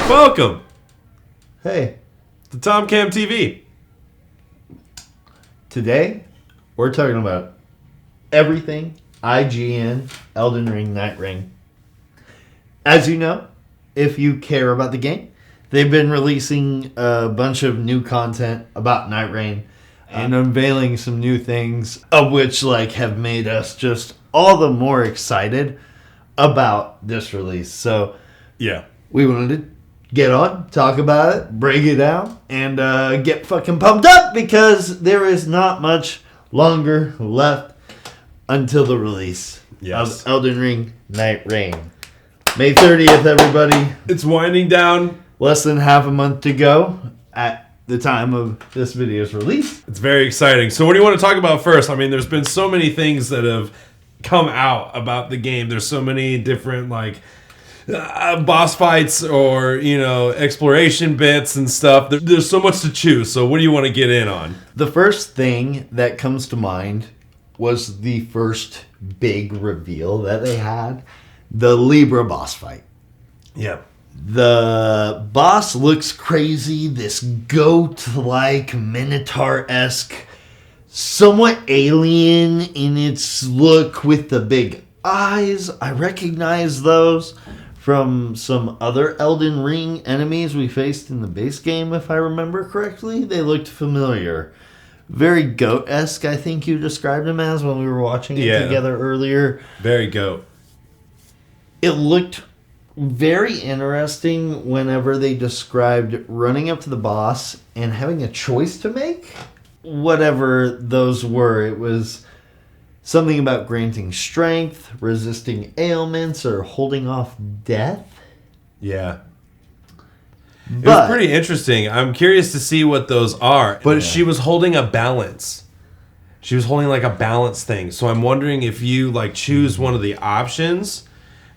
Welcome Hey, to TOMCAM TV. today we're talking about everything IGN Elden Ring Nightreign. As you know, if you care about the game, they've been releasing a bunch of new content about Nightreign and unveiling some new things, of which have made us just all the more excited about this release. So Yeah. we wanted to get on, talk about it, break it down, and get fucking pumped up because there is not much longer left until the release of Elden Ring Nightreign. May 30th, everybody. It's winding down. Less than half a month to go at the time of this video's release. It's very exciting. So what do you want to talk about first? I mean, there's been so many things that have come out about the game. There's so many different, boss fights or, exploration bits and stuff. There's so much to choose. So what do you want to get in on? The first thing that comes to mind was the first big reveal that they had. The Libra boss fight. Yeah. The boss looks crazy. This goat-like, Minotaur-esque, somewhat alien in its look with the big eyes. I recognize those from some other Elden Ring enemies we faced in the base game, if I remember correctly. They looked familiar. Very goat-esque, I think you described him as when we were watching it together earlier. Very goat. It looked very interesting whenever they described running up to the boss and having a choice to make. Whatever those were, it was something about granting strength, resisting ailments, or holding off death. Yeah. It was pretty interesting. I'm curious to see what those are. But she was holding a balance. She was holding a balance thing. So I'm wondering if you choose one of the options.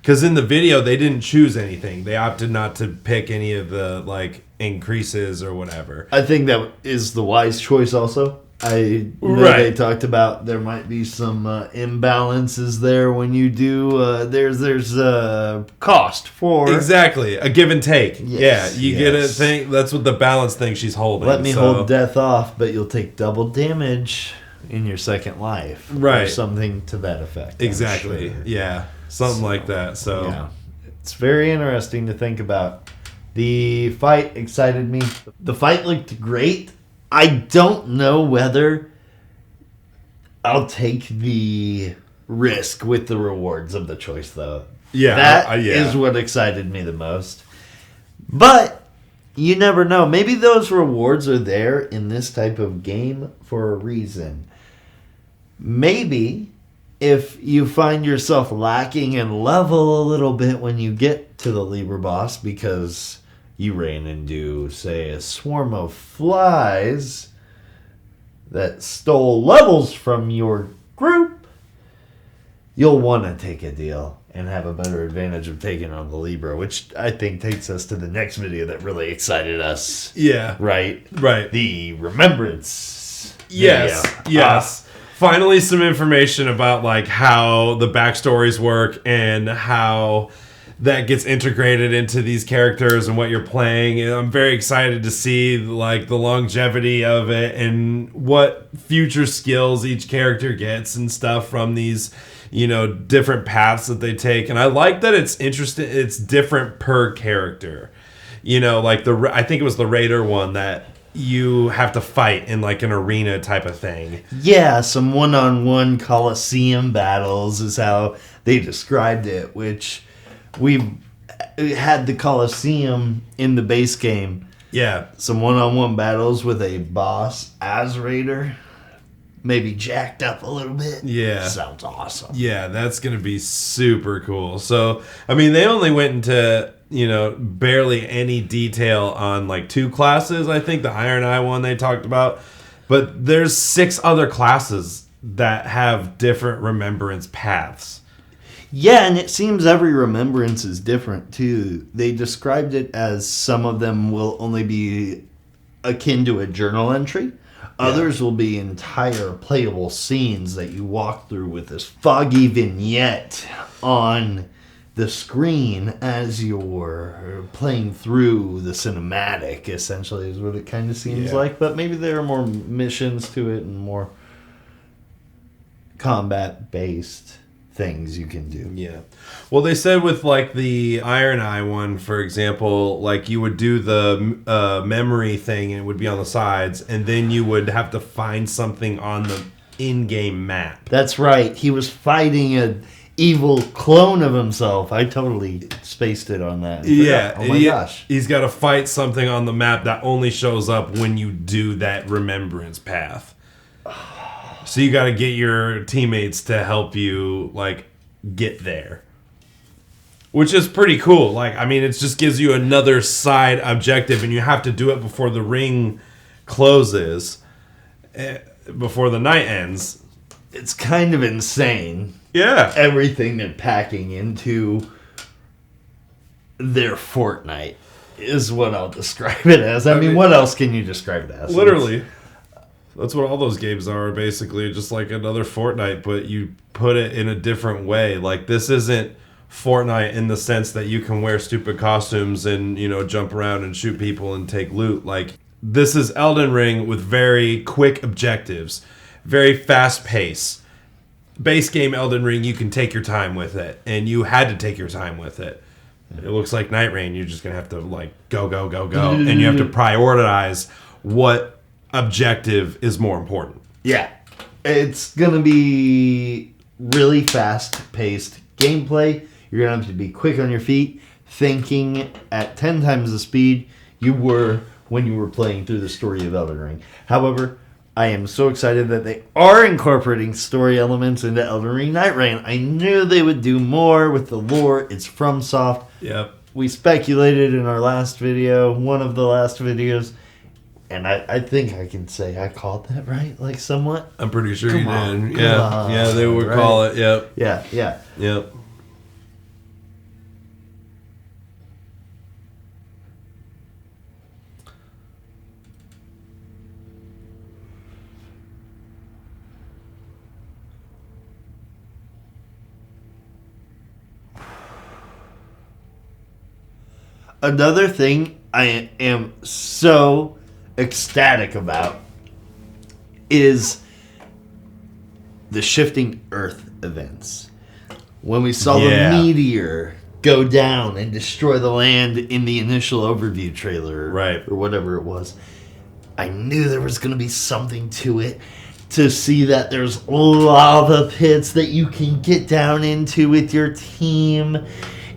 Because in the video, they didn't choose anything. They opted not to pick any of the, increases or whatever. I think that is the wise choice also. I know they talked about there might be some imbalances there when you do. There's a cost for... Exactly. A give and take. Yes, you get a thing. That's what the balance thing she's holding. Let me hold death off, but you'll take double damage in your second life. Right. Or something to that effect. Exactly. Sure. Yeah. Something like that. So yeah, it's very interesting to think about. The fight excited me. The fight looked great. I don't know whether I'll take the risk with the rewards of the choice, though. Yeah, that is what excited me the most. But you never know. Maybe those rewards are there in this type of game for a reason. Maybe if you find yourself lacking in level a little bit when you get to the Libra boss because you ran into, say, a swarm of flies that stole levels from your group, you'll want to take a deal and have a better advantage of taking on the Libra, which I think takes us to the next video that really excited us. Yeah. Right? Right. The Remembrance. Yes. Video. Yes. Finally, some information about how the backstories work and how that gets integrated into these characters and what you're playing. And I'm very excited to see the longevity of it and what future skills each character gets and stuff from these, different paths that they take. And I like that it's interesting. It's different per character. I think it was the Raider one that you have to fight in an arena type of thing. Yeah, some one-on-one Coliseum battles is how they described it, which we've had the Coliseum in the base game. Yeah. Some one-on-one battles with a boss as Raider. Maybe jacked up a little bit. Yeah. Sounds awesome. Yeah, that's going to be super cool. So, I mean, they only went into, barely any detail on 2 classes. I think the Iron Eye one they talked about. But there's 6 other classes that have different remembrance paths. Yeah, and it seems every remembrance is different, too. They described it as some of them will only be akin to a journal entry. Others will be entire playable scenes that you walk through with this foggy vignette on the screen as you're playing through the cinematic, essentially, is what it kind of seems like. But maybe there are more missions to it and more combat-based things you can do. Yeah. Well, they said with like the Iron Eye one, for example, like you would do the memory thing and it would be on the sides, and then you would have to find something on the in-game map. That's right. He was fighting an evil clone of himself. I totally spaced it on that. Yeah. Oh my gosh. He's got to fight something on the map that only shows up when you do that remembrance path. So you got to get your teammates to help you, like, get there. Which is pretty cool. Like, I mean, it just gives you another side objective, and you have to do it before the ring closes, before the night ends. It's kind of insane. Yeah. Everything they're packing into their Fortnite is what I'll describe it as. I mean, what else can you describe it as? Literally. That's what all those games are, basically. Just like another Fortnite, but you put it in a different way. Like, this isn't Fortnite in the sense that you can wear stupid costumes and, you know, jump around and shoot people and take loot. Like, this is Elden Ring with very quick objectives, very fast pace. Base game Elden Ring, you can take your time with it, and you had to take your time with it. It looks like Nightreign, you're just going to have to, like, go, and you have to prioritize what objective is more important. Yeah. It's going to be really fast-paced gameplay. You're going to have to be quick on your feet, thinking at 10 times the speed you were when you were playing through the story of Elden Ring. However, I am so excited that they are incorporating story elements into Elden Ring Nightreign. I knew they would do more with the lore. It's FromSoft. Yep. We speculated in our last video, one of the last videos, and I think I can say I called that right, like somewhat. I'm pretty sure Come you on, did. Yeah, they would right? call it. Yep. Yeah. Yep. Another thing I am so ecstatic about is the shifting Earth events. When we saw the meteor go down and destroy the land in the initial overview trailer, right, or whatever it was, I knew there was going to be something to it. To see that there's lava pits that you can get down into with your team,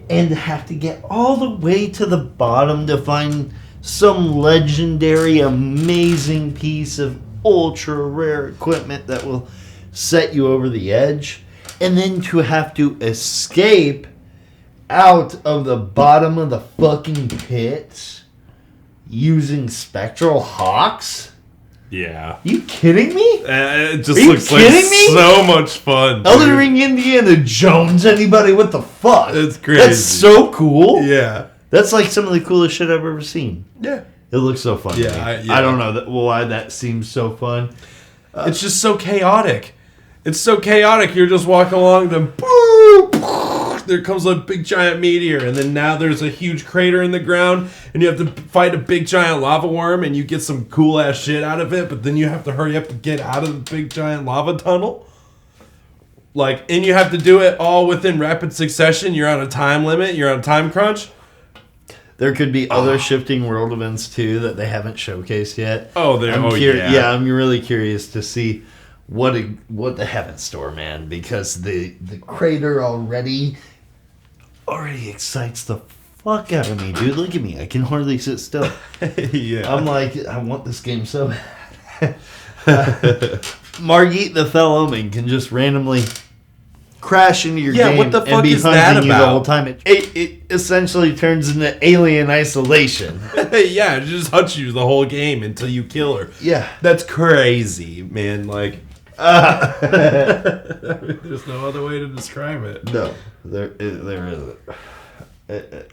and have to get all the way to the bottom to find some legendary, amazing piece of ultra rare equipment that will set you over the edge. And then to have to escape out of the bottom of the fucking pit using spectral hawks? Yeah. You kidding me? It just looks like so much fun. Elden Ring Indiana Jones, anybody? What the fuck? It's crazy. That's so cool. Yeah. That's like some of the coolest shit I've ever seen. Yeah. It looks so fun. Yeah. I don't know why that seems so fun. It's just so chaotic. It's so chaotic. You're just walking along, then boom, there comes a big giant meteor, and then now there's a huge crater in the ground, and you have to fight a big giant lava worm, and you get some cool ass shit out of it, but then you have to hurry up to get out of the big giant lava tunnel. Like, and you have to do it all within rapid succession. You're on a time limit. You're on a time crunch. There could be other shifting world events too that they haven't showcased yet. Yeah, I'm really curious to see what they have in store, man. Because the crater already excites the fuck out of me, dude. Look at me, I can hardly sit still. Yeah, I'm like, I want this game so bad. Margit the Fell Omen can just randomly crash into your game what the fuck and be is hunting that you the about? whole time. It essentially turns into Alien Isolation. Yeah, it just hunts you the whole game until you kill her. Yeah. That's crazy, man. Like, there's no other way to describe it. No, there isn't.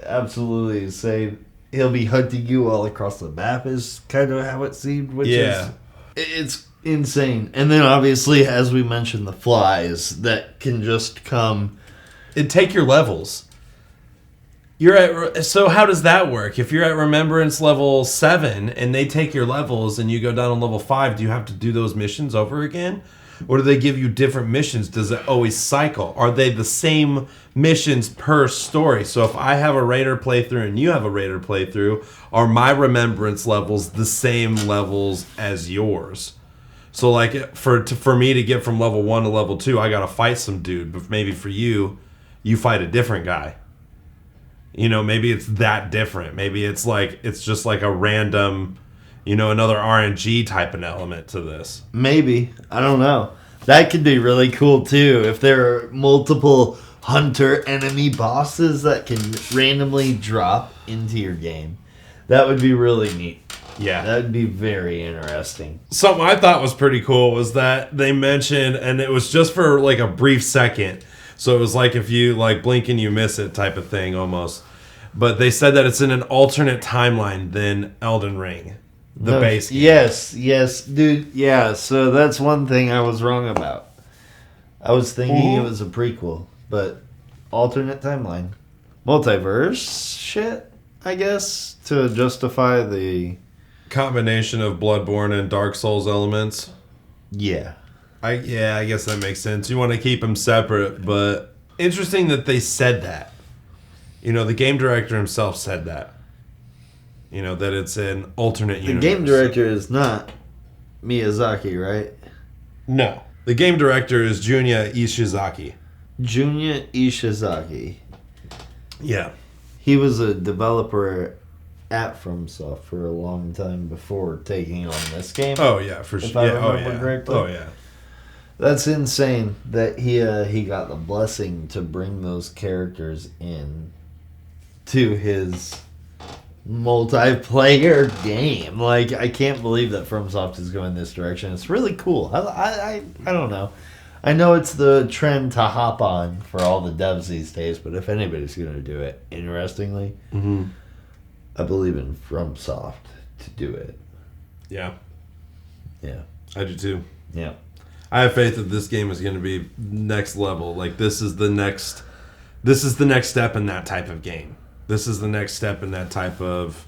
Absolutely insane. He'll be hunting you all across the map is kind of how it seemed, which is it's insane. And then obviously, as we mentioned, the flies that can just come and take your levels. So how does that work? If you're at Remembrance level 7 and they take your levels and you go down to level 5, do you have to do those missions over again? Or do they give you different missions? Does it always cycle? Are they the same missions per story? So if I have a Raider playthrough and you have a Raider playthrough, are my Remembrance levels the same levels as yours? So like for me to get from level 1 to level 2, I got to fight some dude. But maybe for you, you fight a different guy. You know, maybe it's that different. Maybe it's just like a random, another RNG type of element to this. Maybe. I don't know. That could be really cool too. If there are multiple hunter enemy bosses that can randomly drop into your game. That would be really neat. Yeah. That would be very interesting. Something I thought was pretty cool was that they mentioned, and it was just for like a brief second. So it was like if you like blink and you miss it type of thing almost. But they said that it's in an alternate timeline than Elden Ring, the base game. Yes, dude. Yeah, so that's one thing I was wrong about. I was thinking it was a prequel, but alternate timeline. Multiverse shit, I guess, to justify the combination of Bloodborne and Dark Souls elements. Yeah. I guess that makes sense. You want to keep them separate, but interesting that they said that. The game director himself said that. That it's an alternate universe. The game director is not Miyazaki, right? No. The game director is Junya Ishizaki. Junya Ishizaki. Yeah. He was a developer at FromSoft for a long time before taking on this game. Oh, yeah, for sure. If I remember correctly. Oh, yeah. That's insane that he got the blessing to bring those characters in to his multiplayer game. Like, I can't believe that FromSoft is going this direction. It's really cool. I don't know. I know it's the trend to hop on for all the devs these days, but if anybody's going to do it, interestingly, I believe in FromSoft to do it. Yeah. Yeah. I do too. Yeah. I have faith that this game is going to be next level. Like, this is the next step in that type of game. This is the next step in that type of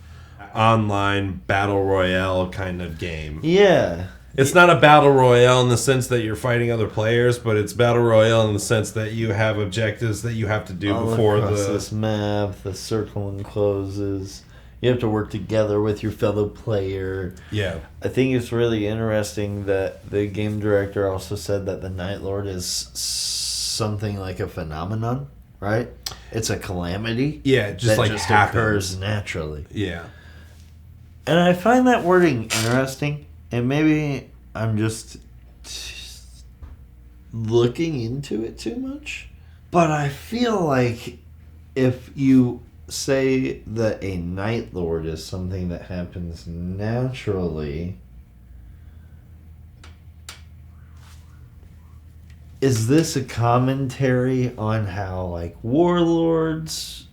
online battle royale kind of game. Yeah. It's not a battle royale in the sense that you're fighting other players, but it's battle royale in the sense that you have objectives that you have to do before this map, the circle encloses. You have to work together with your fellow player. Yeah. I think it's really interesting that the game director also said that the Night Lord is something like a phenomenon, right? It's a calamity. Yeah, it just occurs naturally. Yeah. And I find that wording interesting, and maybe I'm just looking into it too much. But I feel like if you say that a Night Lord is something that happens naturally, is this a commentary on how, like, warlords,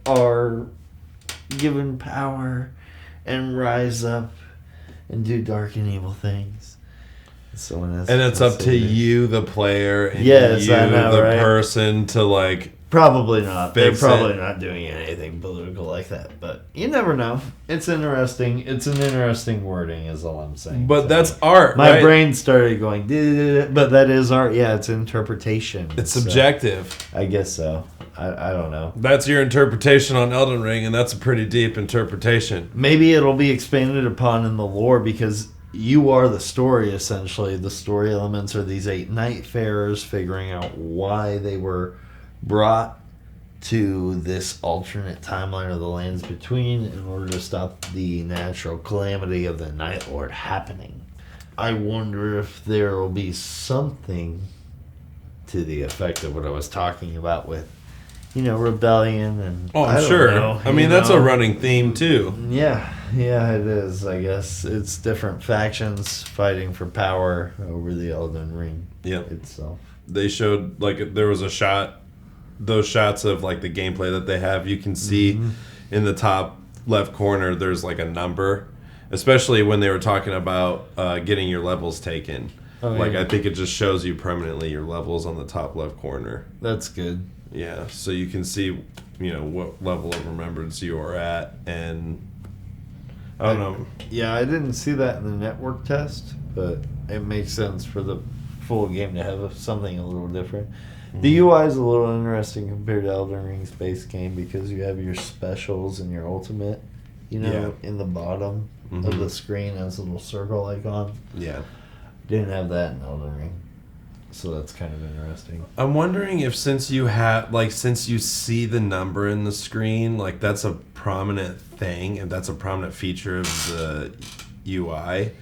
are given power and rise up and do dark and evil things? And it's up to you, the player, and yes, you, I know, the right? person, to, like... Probably not. They're Fix probably it. not doing anything political like that. But you never know. It's interesting. It's an interesting wording is all I'm saying. But that's art, My right? brain started going, but that is art. Yeah, it's interpretation. It's So, subjective. I guess so. I don't know. That's your interpretation on Elden Ring, and that's a pretty deep interpretation. Maybe it'll be expanded upon in the lore because you are the story, essentially. The story elements are these 8 Nightfarers figuring out why they were brought to this alternate timeline of the lands between in order to stop the natural calamity of the Night Lord happening. I wonder if there will be something to the effect of what I was talking about with, rebellion and... Oh, I'm I don't sure. know, I mean, that's a running theme, too. Yeah, it is, I guess. It's different factions fighting for power over the Elden Ring itself. They showed, like, there was a shot... Those shots of, like, the gameplay that they have, you can see in the top left corner, there's, like, a number. Especially when they were talking about getting your levels taken. Oh, like, yeah. I think it just shows you permanently your levels on the top left corner. That's good. Yeah, so you can see, what level of remembrance you are at, and I don't know. Yeah, I didn't see that in the network test, but it makes sense for the full game to have something a little different. The UI is a little interesting compared to Elden Ring's base game because you have your specials and your ultimate, in the bottom of the screen as a little circle icon. Yeah. Didn't have that in Elden Ring. So that's kind of interesting. I'm wondering if since you see the number in the screen, like that's a prominent thing and that's a prominent feature of the UI.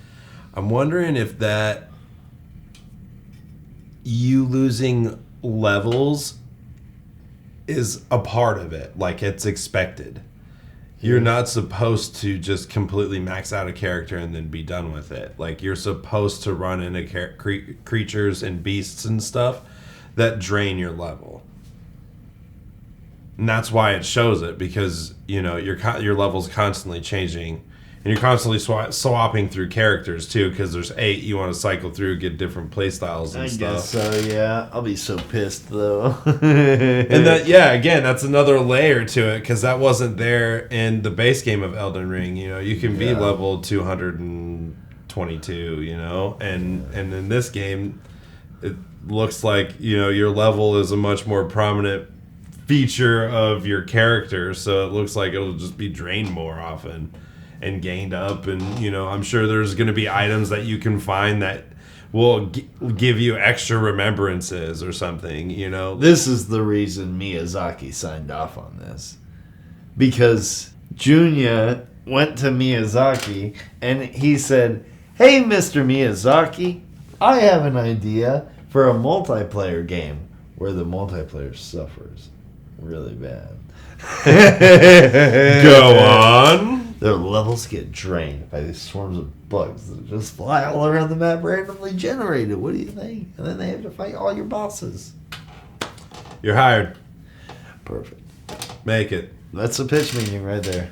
I'm wondering if that you losing levels is a part of it, like it's expected. You're not supposed to just completely max out a character and then be done with it. Like, you're supposed to run into creatures and beasts and stuff that drain your level. And that's why it shows it, because, your level's constantly changing. And you're constantly swapping through characters, too, because there's 8 you want to cycle through, get different playstyles and stuff. I guess so, yeah. I'll be so pissed, though. And again, that's another layer to it, because that wasn't there in the base game of Elden Ring. You can be level 222, and in this game, it looks like, your level is a much more prominent feature of your character, so it looks like it'll just be drained more often and gained up, and I'm sure there's going to be items that you can find that will give you extra remembrances or something. This is the reason Miyazaki signed off on this, because Junya went to Miyazaki and he said, "Hey, Mr. Miyazaki, I have an idea for a multiplayer game where the multiplayer suffers really bad." Go on. Their levels get drained by these swarms of bugs that just fly all around the map, randomly generated. What do you think? And then they have to fight all your bosses. You're hired. Perfect. Make it. That's a pitch meeting right there.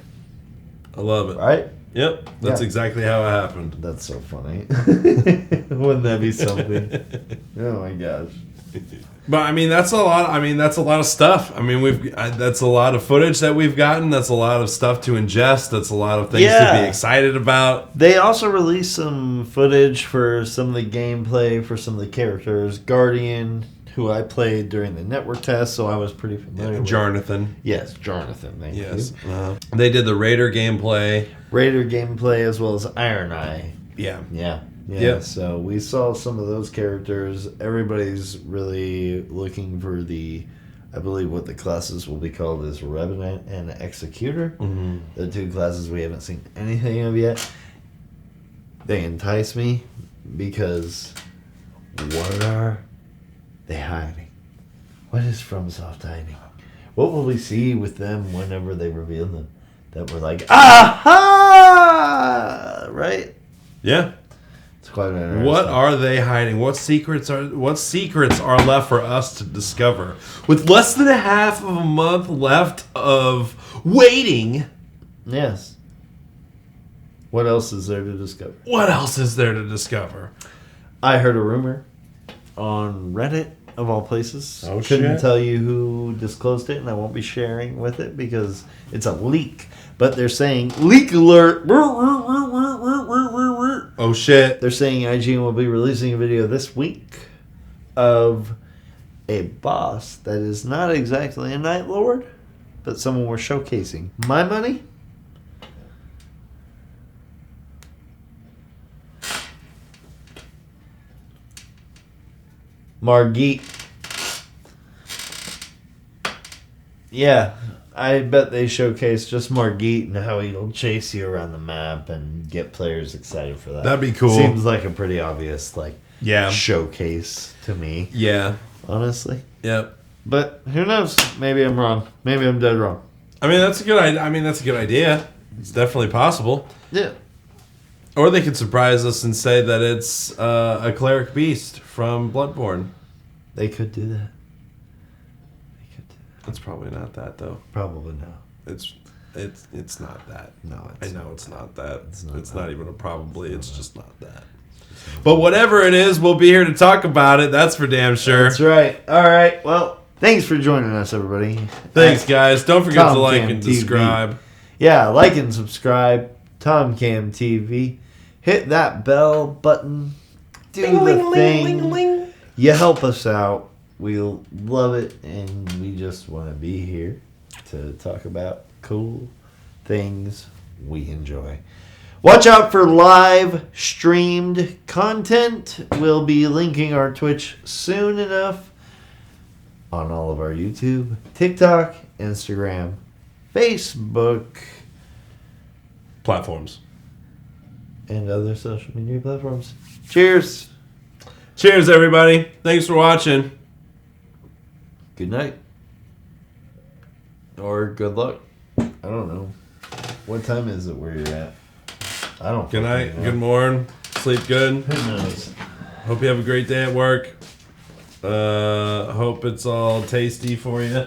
I love it. Right? Yep. That's exactly how it happened. That's so funny. Wouldn't that be something? Oh my gosh. But that's a lot. That's a lot of stuff. That's a lot of footage that we've gotten. That's a lot of stuff to ingest. That's a lot of things to be excited about. They also released some footage for some of the gameplay for some of the characters. Guardian, who I played during the network test, so I was pretty familiar with. Jarnathan. Yes, Jarnathan. Thank you. They did the Raider gameplay. As well as Iron Eye. Yeah. Yeah. Yep. So we saw some of those characters. Everybody's really looking for I believe what the classes will be called is Revenant and Executor. Mm-hmm. The 2 classes we haven't seen anything of yet. They entice me because what are they hiding? What is FromSoft hiding? What will we see with them whenever they reveal them? That we're like, aha! Right? Yeah. Quite interesting. What are they hiding? What secrets are left for us to discover? With less than a half of a month left of waiting. Yes. What else is there to discover? I heard a rumor on Reddit, of all places. Oh, Couldn't shit. tell you who disclosed it, and I won't be sharing with it because it's a leak. But they're saying, leak alert! Oh shit. They're saying IGN will be releasing a video this week of a boss that is not exactly a Night Lord, but someone we're showcasing. My money? Margit. Yeah, I bet they showcase just Margit and how he'll chase you around the map and get players excited for that. That'd be cool. Seems like a pretty obvious Yeah. showcase to me. Yeah. Honestly. Yep. But who knows? Maybe I'm wrong. Maybe I'm dead wrong. That's a good idea. It's definitely possible. Yeah. Or they could surprise us and say that it's a cleric beast from Bloodborne. They could do that. It's probably not that though. Probably not. It's not that. No, I know it's not that. It's not It's that. not even a probably. It's just not that. But whatever it is, we'll be here to talk about it. That's for damn sure. That's right. All right. Well, thanks for joining us, everybody. Thanks, guys. Don't forget to like TOMCAM and TV. subscribe. Yeah, like and subscribe. TOMCAM TV. Hit that bell button. Do the thing. You help us out. We'll love it, and we just want to be here to talk about cool things we enjoy. Watch out for live streamed content. We'll be linking our Twitch soon enough on all of our YouTube, TikTok, Instagram, Facebook, Platforms. and other social media platforms. Cheers. Cheers, everybody. Thanks for watching. Good night. Or good luck. I don't know. What time is it where you're at? I don't Good night. fucking know. Good morning. Sleep good. Who knows? Hope you have a great day at work. Hope it's all tasty for you.